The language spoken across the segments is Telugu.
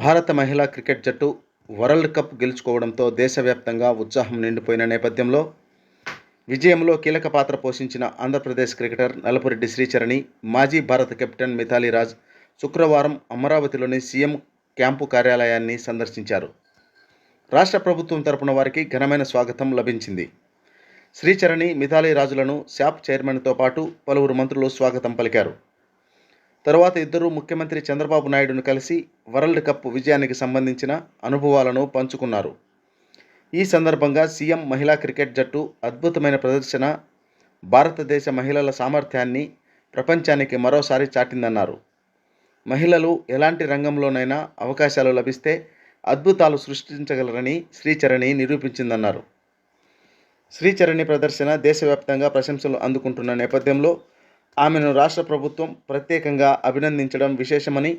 భారత మహిళా క్రికెట్ జట్టు వరల్డ్ కప్ గెలుచుకోవడంతో దేశవ్యాప్తంగా ఉత్సాహం నిండిపోయిన నేపథ్యంలో విజయంలో కీలక పాత్ర పోషించిన ఆంధ్రప్రదేశ్ క్రికెటర్ నలుపురెడ్డి శ్రీచరణి, మాజీ భారత కెప్టెన్ మిథాలీ రాజ్ శుక్రవారం అమరావతిలోని సీఎం క్యాంపు కార్యాలయాన్ని సందర్శించారు. రాష్ట్ర ప్రభుత్వం తరపున వారికి ఘనమైన స్వాగతం లభించింది. శ్రీచరణి, మిథాలీ రాజులను శాప్ చైర్మన్తో పాటు పలువురు మంత్రులు స్వాగతం పలికారు. తరువాత ఇద్దరు ముఖ్యమంత్రి చంద్రబాబు నాయుడును కలిసి వరల్డ్ కప్ విజయానికి సంబంధించిన అనుభవాలను పంచుకున్నారు. ఈ సందర్భంగా సీఎం మహిళా క్రికెట్ జట్టు అద్భుతమైన ప్రదర్శన భారతదేశ మహిళల సామర్థ్యాన్ని ప్రపంచానికి మరోసారి చాటిందన్నారు. మహిళలు ఎలాంటి రంగంలోనైనా అవకాశాలు లభిస్తే అద్భుతాలు సృష్టించగలరని శ్రీచరణి నిరూపించిందన్నారు. శ్రీచరణి ప్రదర్శన దేశవ్యాప్తంగా ప్రశంసలు అందుకుంటున్న నేపథ్యంలో ఆమెను రాష్ట్ర ప్రభుత్వం ప్రత్యేకంగా అభినందించడం విశేషమని,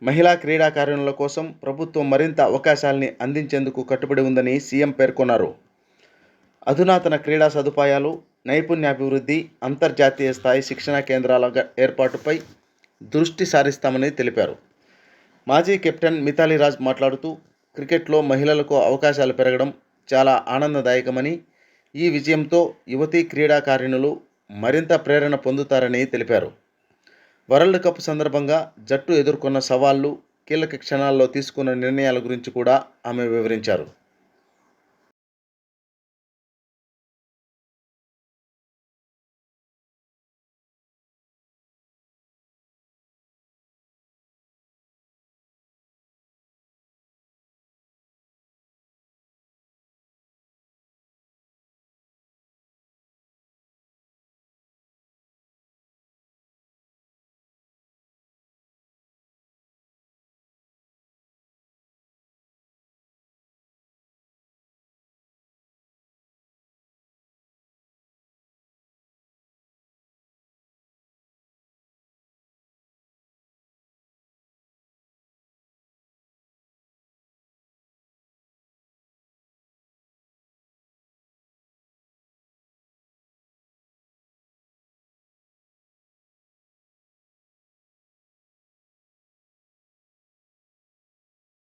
మహిళా క్రీడాకారుణుల కోసం ప్రభుత్వం మరింత అవకాశాల్ని అందించేందుకు కట్టుబడి ఉందని సీఎం పేర్కొన్నారు. అధునాతన క్రీడా సదుపాయాలు, నైపుణ్యాభివృద్ధి, అంతర్జాతీయ స్థాయి శిక్షణా కేంద్రాల ఏర్పాటుపై దృష్టి సారిస్తామని తెలిపారు. మాజీ కెప్టెన్ మిథాలీ రాజ్ మాట్లాడుతూ, క్రికెట్లో మహిళలకు అవకాశాలు పెరగడం చాలా ఆనందదాయకమని, ఈ విజయంతో యువతీ క్రీడాకారిణులు మరింత ప్రేరణ పొందుతారని తెలిపారు. వరల్డ్ కప్ సందర్భంగా జట్టు ఎదుర్కొన్న సవాళ్లు, కీలక క్షణాల్లో తీసుకున్న నిర్ణయాల గురించి కూడా ఆమె వివరించారు.